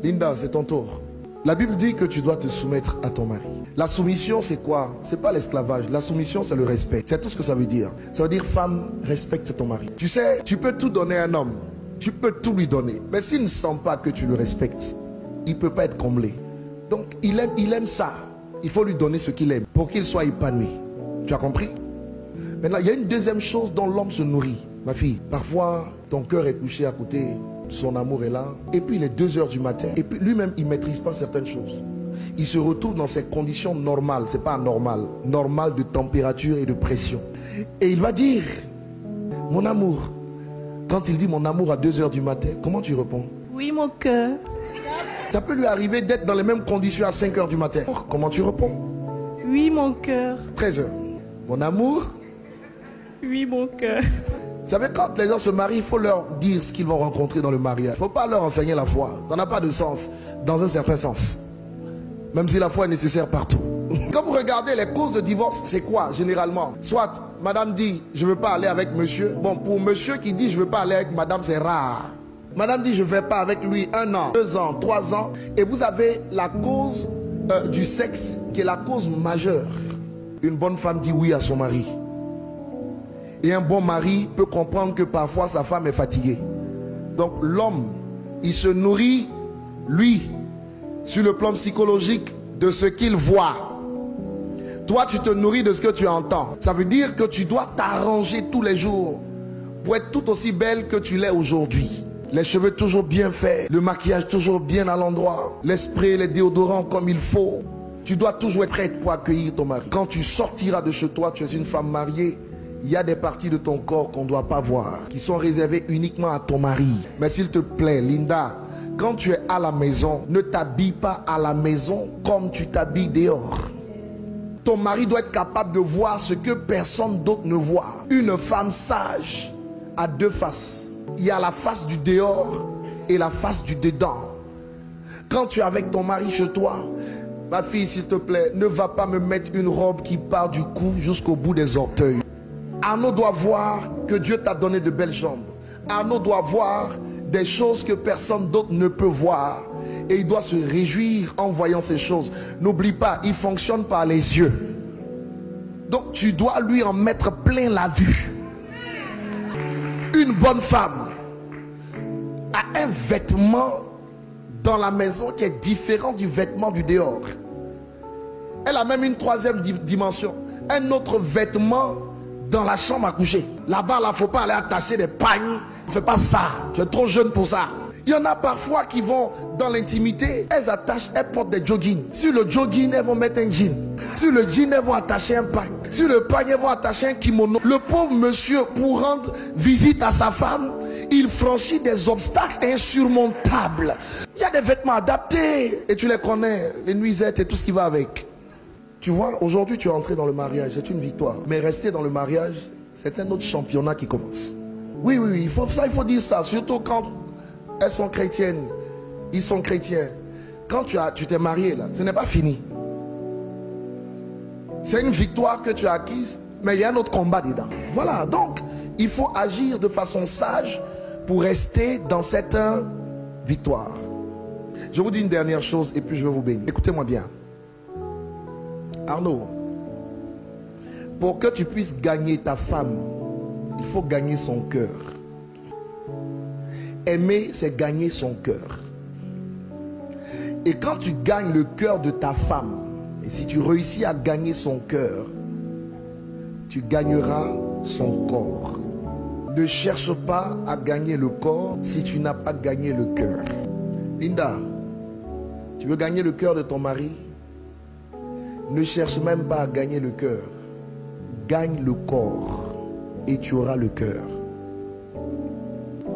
Linda, c'est ton tour. La Bible dit que tu dois te soumettre à ton mari. La soumission, c'est quoi? C'est pas l'esclavage. La soumission, c'est le respect. C'est tout ce que ça veut dire. Ça veut dire, femme, respecte ton mari. Tu sais, tu peux tout donner à un homme. Tu peux tout lui donner. Mais s'il ne sent pas que tu le respectes, il ne peut pas être comblé. Donc, il aime ça. Il faut lui donner ce qu'il aime pour qu'il soit épanoui. Tu as compris? Maintenant, il y a une deuxième chose dont l'homme se nourrit. Ma fille, parfois, ton cœur est couché à côté, son amour est là, et puis il est 2 h du matin, et puis lui-même, il ne maîtrise pas certaines choses. Il se retrouve dans ses conditions normales, c'est pas anormal, normales de température et de pression. Et il va dire, mon amour, quand il dit mon amour à 2 h du matin, comment tu réponds? Oui, mon cœur. Ça peut lui arriver d'être dans les mêmes conditions à 5 h du matin. Comment tu réponds? Oui, mon cœur. 13 h. Mon amour? Oui, mon cœur. Vous savez, quand les gens se marient, il faut leur dire ce qu'ils vont rencontrer dans le mariage. Il ne faut pas leur enseigner la foi. Ça n'a pas de sens, dans un certain sens. Même si la foi est nécessaire partout. Quand vous regardez les causes de divorce, c'est quoi généralement? Soit madame dit, je ne veux pas aller avec monsieur. Bon, pour monsieur qui dit, je ne veux pas aller avec madame, c'est rare. Madame dit, je ne vais pas avec lui 1 an, 2 ans, 3 ans. Et vous avez la cause du sexe qui est la cause majeure. Une bonne femme dit oui à son mari. Et un bon mari peut comprendre que parfois sa femme est fatiguée. Donc l'homme, il se nourrit, lui, sur le plan psychologique, de ce qu'il voit. Toi, tu te nourris de ce que tu entends. Ça veut dire que tu dois t'arranger tous les jours pour être tout aussi belle que tu l'es aujourd'hui. Les cheveux toujours bien faits, le maquillage toujours bien à l'endroit, les sprays, les déodorants comme il faut. Tu dois toujours être prête pour accueillir ton mari. Quand tu sortiras de chez toi, tu es une femme mariée. Il y a des parties de ton corps qu'on ne doit pas voir, qui sont réservées uniquement à ton mari. Mais s'il te plaît, Linda, quand tu es à la maison, ne t'habille pas à la maison comme tu t'habilles dehors. Ton mari doit être capable de voir ce que personne d'autre ne voit. Une femme sage a 2 faces. Il y a la face du dehors et la face du dedans. Quand tu es avec ton mari chez toi, ma fille, s'il te plaît, ne va pas me mettre une robe qui part du cou jusqu'au bout des orteils. Arnaud doit voir que Dieu t'a donné de belles jambes. Arnaud doit voir des choses que personne d'autre ne peut voir. Et il doit se réjouir en voyant ces choses. N'oublie pas, il fonctionne par les yeux. Donc tu dois lui en mettre plein la vue. Une bonne femme a un vêtement dans la maison qui est différent du vêtement du dehors. Elle a même une 3e dimension. Un autre vêtement dans la chambre à coucher. Là-bas, il ne faut pas aller attacher des pagnes. Ne fais pas ça. Tu es trop jeune pour ça. Il y en a parfois qui vont dans l'intimité. Elles portent des joggings. Sur le jogging, elles vont mettre un jean. Sur le jean, elles vont attacher un pagne. Sur le pagne, elles vont attacher un kimono. Le pauvre monsieur, pour rendre visite à sa femme, il franchit des obstacles insurmontables. Il y a des vêtements adaptés. Et tu les connais. Les nuisettes et tout ce qui va avec. Tu vois, aujourd'hui tu es entré dans le mariage, c'est une victoire. Mais rester dans le mariage, c'est un autre championnat qui commence. Oui, il faut dire ça. Surtout quand elles sont chrétiennes, ils sont chrétiens. Quand tu t'es marié là, ce n'est pas fini. C'est une victoire que tu as acquise, mais il y a un autre combat dedans. Voilà, donc il faut agir de façon sage pour rester dans cette victoire. Je vous dis une dernière chose et puis je vais vous bénir. Écoutez-moi bien. Arnaud, pour que tu puisses gagner ta femme, il faut gagner son cœur. Aimer, c'est gagner son cœur. Et quand tu gagnes le cœur de ta femme, et si tu réussis à gagner son cœur, tu gagneras son corps. Ne cherche pas à gagner le corps si tu n'as pas gagné le cœur. Linda, tu veux gagner le cœur de ton mari? Ne cherche même pas à gagner le cœur. Gagne le corps et tu auras le cœur.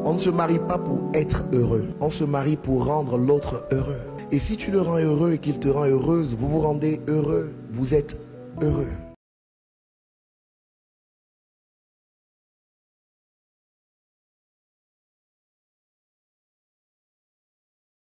On ne se marie pas pour être heureux. On se marie pour rendre l'autre heureux. Et si tu le rends heureux et qu'il te rend heureuse, vous vous rendez heureux. Vous êtes heureux.